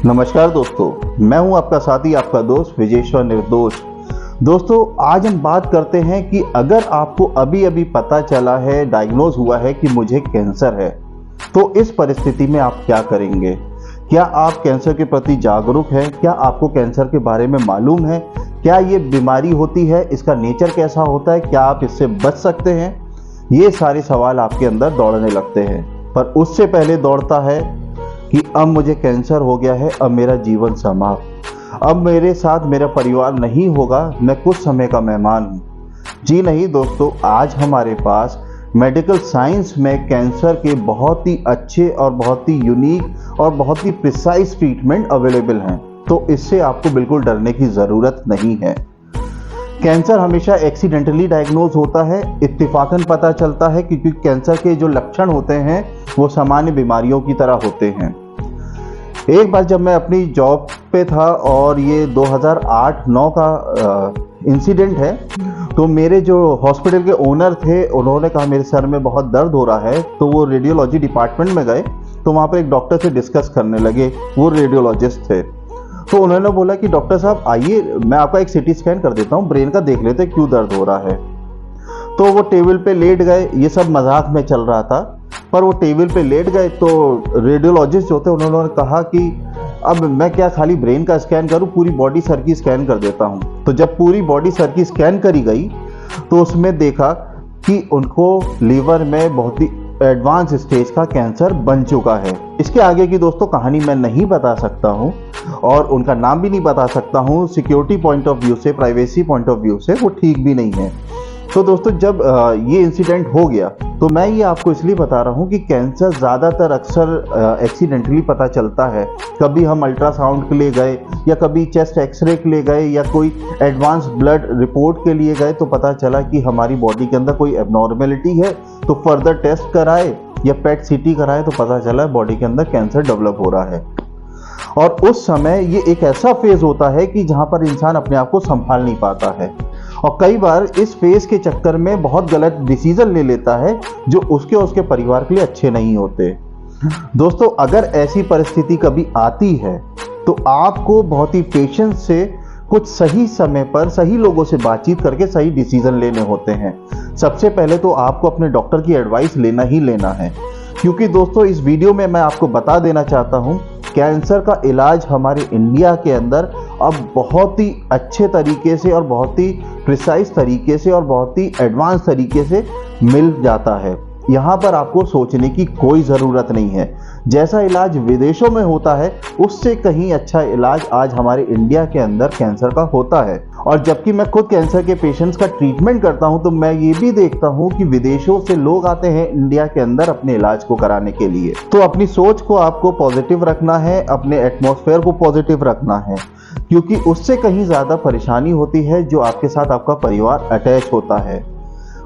नमस्कार दोस्तों, मैं हूं आपका साथी, आपका दोस्त विजेश्वर निर्दोष। दोस्तों, आज हम बात करते हैं कि अगर आपको अभी अभी पता चला है, डायग्नोज हुआ है कि मुझे कैंसर है, तो इस परिस्थिति में आप क्या करेंगे। क्या आप कैंसर के प्रति जागरूक हैं? क्या आपको कैंसर के बारे में मालूम है? क्या ये बीमारी होती है? इसका नेचर कैसा होता है? क्या आप इससे बच सकते हैं? ये सारे सवाल आपके अंदर दौड़ने लगते हैं, पर उससे पहले दौड़ता है कि अब मुझे कैंसर हो गया है, अब मेरा जीवन समाप्त, अब मेरे साथ मेरा परिवार नहीं होगा, मैं कुछ समय का मेहमान हूँ। जी नहीं दोस्तों, आज हमारे पास मेडिकल साइंस में कैंसर के बहुत ही अच्छे और बहुत ही यूनिक और बहुत ही प्रिसाइज ट्रीटमेंट अवेलेबल हैं, तो इससे आपको बिल्कुल डरने की ज़रूरत नहीं है। कैंसर हमेशा एक्सीडेंटली डायग्नोज होता है, इत्तेफाकन पता चलता है, क्योंकि कैंसर के जो लक्षण होते हैं वो सामान्य बीमारियों की तरह होते हैं। एक बार जब मैं अपनी जॉब पे था और ये 2008-9 का इंसिडेंट है, तो मेरे जो हॉस्पिटल के ओनर थे उन्होंने कहा मेरे सर में बहुत दर्द हो रहा है, तो वो रेडियोलॉजी डिपार्टमेंट में गए, तो वहाँ पर एक डॉक्टर से डिस्कस करने लगे, वो रेडियोलॉजिस्ट थे। तो उन्होंने बोला कि डॉक्टर साहब आइए, मैं आपका एक सीटी स्कैन कर देता हूँ, ब्रेन का देख लेते क्यों दर्द हो रहा है। तो वो टेबल पे लेट गए, ये सब मजाक में चल रहा था, पर वो टेबल पे लेट गए तो रेडियोलॉजिस्ट जो थे उन्होंने कहा कि अब मैं क्या खाली ब्रेन का स्कैन करूं, पूरी बॉडी सर की स्कैन कर देता हूं। तो जब पूरी बॉडी सर की स्कैन करी गई तो उसमें देखा कि उनको लीवर में बहुत ही एडवांस स्टेज का कैंसर बन चुका है। इसके आगे की दोस्तों कहानी मैं नहीं बता सकता हूं और उनका नाम भी नहीं बता सकता हूं, सिक्योरिटी पॉइंट ऑफ व्यू से, प्राइवेसी पॉइंट ऑफ व्यू से वो ठीक भी नहीं है। तो दोस्तों, जब ये इंसिडेंट हो गया तो मैं ये आपको इसलिए बता रहा हूँ कि कैंसर ज़्यादातर अक्सर एक्सीडेंटली पता चलता है। कभी हम अल्ट्रासाउंड के लिए गए या कभी चेस्ट एक्सरे के लिए गए या कोई एडवांस ब्लड रिपोर्ट के लिए गए, तो पता चला कि हमारी बॉडी के अंदर कोई एबनॉर्मेलिटी है, तो फर्दर टेस्ट कराए या पेट सीटी कराए तो पता चला बॉडी के अंदर कैंसर डेवलप हो रहा है। और उस समय ये एक ऐसा फेज होता है कि जहाँ पर इंसान अपने आप को संभाल नहीं पाता है और कई बार इस फेज के चक्कर में बहुत गलत डिसीजन ले लेता है जो उसके परिवार के लिए अच्छे नहीं होते। दोस्तों, अगर ऐसी परिस्थिति कभी आती है तो आपको बहुत ही पेशेंस से कुछ सही समय पर सही लोगों से बातचीत करके सही डिसीजन लेने होते हैं। सबसे पहले तो आपको अपने डॉक्टर की एडवाइस लेना ही लेना है, क्योंकि दोस्तों इस वीडियो में मैं आपको बता देना चाहता हूं, कैंसर का इलाज हमारे इंडिया के अंदर अब बहुत ही अच्छे तरीके से और बहुत ही प्रिसाइज तरीके से और बहुत ही एडवांस तरीके से मिल जाता है। यहाँ पर आपको सोचने की कोई ज़रूरत नहीं है। जैसा इलाज विदेशों में होता है उससे कहीं अच्छा इलाज आज हमारे इंडिया के अंदर कैंसर का होता है। और जबकि मैं खुद कैंसर के पेशेंट्स का ट्रीटमेंट करता हूं, तो मैं ये भी देखता हूं कि विदेशों से लोग आते हैं इंडिया के अंदर अपने इलाज को कराने के लिए। तो अपनी सोच को आपको पॉजिटिव रखना है, अपने एटमॉस्फेयर को पॉजिटिव रखना है, क्योंकि उससे कहीं ज़्यादा परेशानी होती है जो आपके साथ आपका परिवार अटैच होता है।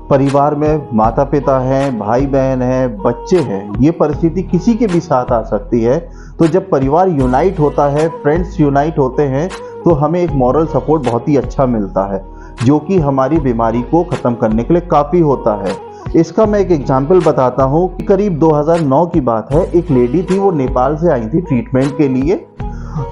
परिवार में माता पिता हैं, भाई बहन हैं, बच्चे हैं, ये परिस्थिति किसी के भी साथ आ सकती है। तो जब परिवार यूनाइट होता है, फ्रेंड्स यूनाइट होते हैं, तो हमें एक मॉरल सपोर्ट बहुत ही अच्छा मिलता है, जो कि हमारी बीमारी को ख़त्म करने के लिए काफ़ी होता है। इसका मैं एक एग्जाम्पल बताता हूँ कि करीब 2009 की बात है। एक लेडी थी, वो नेपाल से आई थी ट्रीटमेंट के लिए।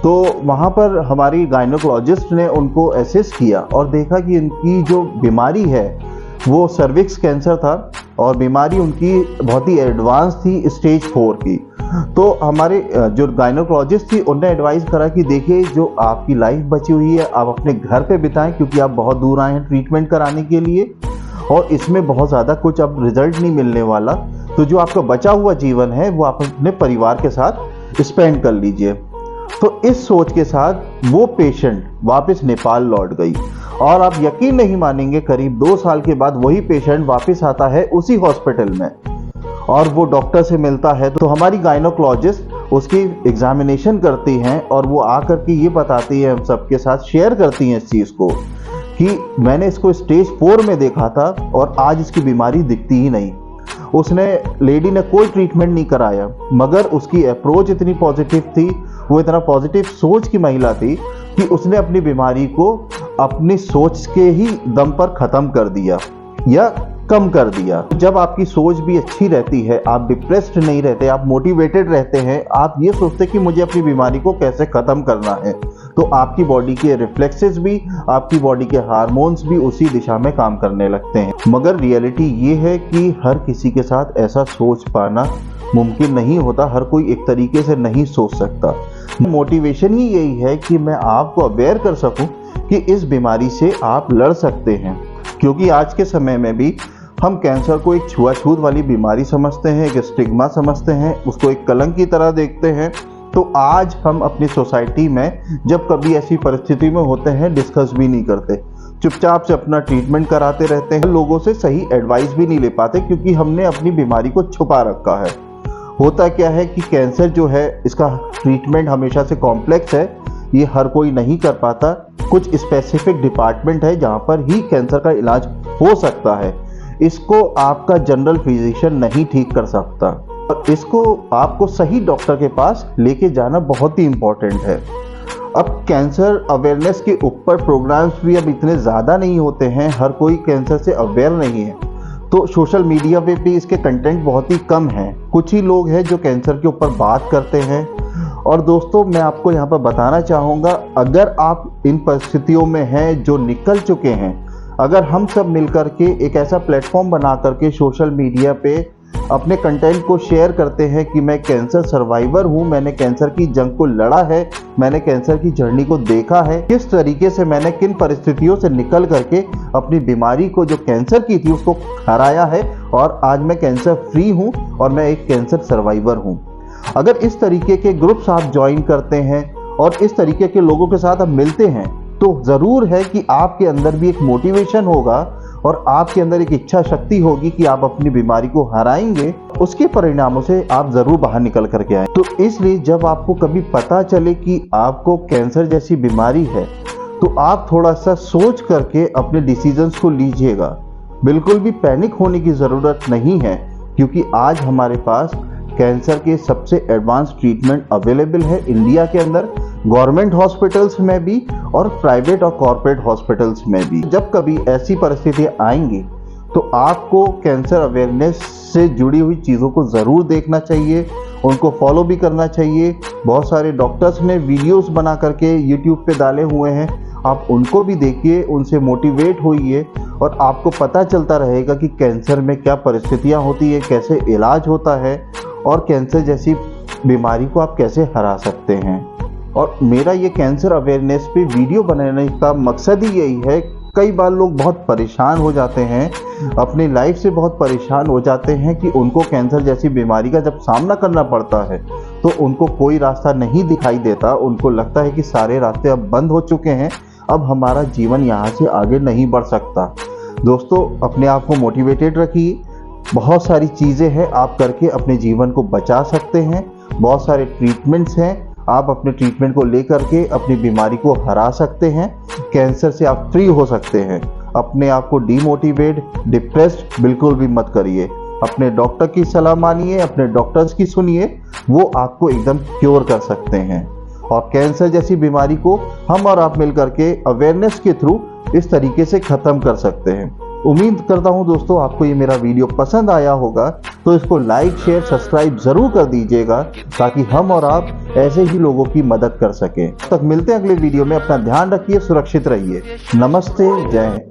तो वहाँ पर हमारी गायनोकोलॉजिस्ट ने उनको असेस किया और देखा कि इनकी जो बीमारी है वो सर्विक्स कैंसर था और बीमारी उनकी बहुत ही एडवांस थी, स्टेज 4 की। तो हमारे जो गायनोकोलॉजिस्ट थी उन्होंने एडवाइस करा कि देखिए, जो आपकी लाइफ बची हुई है आप अपने घर पे बिताएं, क्योंकि आप बहुत दूर आए हैं ट्रीटमेंट कराने के लिए और इसमें बहुत ज़्यादा कुछ अब रिजल्ट नहीं मिलने वाला। तो जो आपका बचा हुआ जीवन है वो आप अपने परिवार के साथ स्पेंड कर लीजिए। तो इस सोच के साथ वो पेशेंट वापस नेपाल लौट गई और आप यकीन नहीं मानेंगे, करीब 2 साल के बाद वही पेशेंट वापस आता है उसी हॉस्पिटल में और वो डॉक्टर से मिलता है। तो हमारी गायनोकोलॉजिस्ट उसकी एग्जामिनेशन करती हैं और वो आकर के ये बताती है, हम सबके साथ शेयर करती हैं इस चीज़ को कि मैंने इसको स्टेज 4 में देखा था और आज इसकी बीमारी दिखती ही नहीं। उसने लेडी ने कोई ट्रीटमेंट नहीं कराया, मगर उसकी अप्रोच इतनी पॉजिटिव थी, वो इतना पॉजिटिव सोच की महिला थी कि उसने अपनी बीमारी को अपनी सोच के ही दम पर ख़त्म कर दिया या कम कर दिया। जब आपकी सोच भी अच्छी रहती है, आप डिप्रेस्ड नहीं रहते, आप मोटिवेटेड रहते हैं, आप ये सोचते कि मुझे अपनी बीमारी को कैसे ख़त्म करना है, तो आपकी बॉडी के रिफ्लेक्सेस भी, आपकी बॉडी के हार्मोन्स भी उसी दिशा में काम करने लगते हैं। मगर रियलिटी ये है कि हर किसी के साथ ऐसा सोच पाना मुमकिन नहीं होता, हर कोई एक तरीके से नहीं सोच सकता। मोटिवेशन ही यही है कि मैं आपको अवेयर कर सकूं कि इस बीमारी से आप लड़ सकते हैं, क्योंकि आज के समय में भी हम कैंसर को एक छुआछूत वाली बीमारी समझते हैं, एक स्टिग्मा समझते हैं, उसको एक कलंक की तरह देखते हैं। तो आज हम अपनी सोसाइटी में जब कभी ऐसी परिस्थिति में होते हैं, डिस्कस भी नहीं करते, चुपचाप से अपना ट्रीटमेंट कराते रहते हैं, लोगों से सही एडवाइस भी नहीं ले पाते, क्योंकि हमने अपनी बीमारी को छुपा रखा है। होता क्या है कि कैंसर जो है, इसका ट्रीटमेंट हमेशा से कॉम्प्लेक्स है, ये हर कोई नहीं कर पाता। कुछ स्पेसिफिक डिपार्टमेंट है जहाँ पर ही कैंसर का इलाज हो सकता है। इसको आपका जनरल फिजिशियन नहीं ठीक कर सकता, और इसको आपको सही डॉक्टर के पास लेके जाना बहुत ही इम्पोर्टेंट है। अब कैंसर अवेयरनेस के ऊपर प्रोग्राम्स भी अब इतने ज़्यादा नहीं होते हैं, हर कोई कैंसर से अवेयर नहीं है, तो सोशल मीडिया पे भी इसके कंटेंट बहुत ही कम हैं। कुछ ही लोग हैं जो कैंसर के ऊपर बात करते हैं। और दोस्तों, मैं आपको यहाँ पर बताना चाहूँगा, अगर आप इन परिस्थितियों में हैं जो निकल चुके हैं, अगर हम सब मिलकर के एक ऐसा प्लेटफॉर्म बना करके सोशल मीडिया पे अपने कंटेंट को शेयर करते हैं कि मैं कैंसर सर्वाइवर हूँ, मैंने कैंसर की जंग को लड़ा है, मैंने कैंसर की जर्नी को देखा है, किस तरीके से मैंने किन परिस्थितियों से निकल करके अपनी बीमारी को जो कैंसर की थी उसको हराया है, और आज मैं कैंसर फ्री हूँ और मैं एक कैंसर सर्वाइवर हूँ। अगर इस तरीके के ग्रुप्स आप ज्वाइन करते हैं और इस तरीके के लोगों के साथ आप मिलते हैं, तो ज़रूर है कि आपके अंदर भी एक मोटिवेशन होगा और आपके अंदर एक इच्छा शक्ति होगी कि आप अपनी बीमारी को हराएंगे। उसके परिणामों से आप ज़रूर बाहर निकल करके आए। तो इसलिए जब आपको कभी पता चले कि आपको कैंसर जैसी बीमारी है, तो आप थोड़ा सा सोच करके अपने डिसीजंस को लीजिएगा। बिल्कुल भी पैनिक होने की ज़रूरत नहीं है, क्योंकि आज हमारे पास कैंसर के सबसे एडवांस ट्रीटमेंट अवेलेबल है इंडिया के अंदर, गवर्नमेंट हॉस्पिटल्स में भी और प्राइवेट और कॉर्पोरेट हॉस्पिटल्स में भी। जब कभी ऐसी परिस्थितियाँ आएंगी तो आपको कैंसर अवेयरनेस से जुड़ी हुई चीज़ों को ज़रूर देखना चाहिए, उनको फॉलो भी करना चाहिए। बहुत सारे डॉक्टर्स ने वीडियोस बना करके यूट्यूब पे डाले हुए हैं, आप उनको भी देखिए, उनसे मोटिवेट होइए, और आपको पता चलता रहेगा कि कैंसर में क्या परिस्थितियाँ होती है, कैसे इलाज होता है, और कैंसर जैसी बीमारी को आप कैसे हरा सकते हैं। और मेरा ये कैंसर अवेयरनेस पे वीडियो बनाने का मकसद ही यही है। कई बार लोग बहुत परेशान हो जाते हैं, अपनी लाइफ से बहुत परेशान हो जाते हैं कि उनको कैंसर जैसी बीमारी का जब सामना करना पड़ता है तो उनको कोई रास्ता नहीं दिखाई देता। उनको लगता है कि सारे रास्ते अब बंद हो चुके हैं, अब हमारा जीवन यहाँ से आगे नहीं बढ़ सकता। दोस्तों, अपने आप को मोटिवेटेड रखिए। बहुत सारी चीज़ें हैं आप करके अपने जीवन को बचा सकते हैं। बहुत सारे ट्रीटमेंट्स हैं, आप अपने ट्रीटमेंट को लेकर के अपनी बीमारी को हरा सकते हैं। कैंसर से आप फ्री हो सकते हैं। अपने आप को डीमोटिवेट, डिप्रेस्ड बिल्कुल भी मत करिए। अपने डॉक्टर की सलाह मानिए, अपने डॉक्टर्स की सुनिए, वो आपको एकदम क्योर कर सकते हैं। और कैंसर जैसी बीमारी को हम और आप मिल करके अवेयरनेस के थ्रू इस तरीके से ख़त्म कर सकते हैं। उम्मीद करता हूं दोस्तों आपको ये मेरा वीडियो पसंद आया होगा, तो इसको लाइक, शेयर, सब्सक्राइब ज़रूर कर दीजिएगा, ताकि हम और आप ऐसे ही लोगों की मदद कर सकें। तब तक मिलते हैं अगले वीडियो में। अपना ध्यान रखिए, सुरक्षित रहिए। नमस्ते, जय हिंद।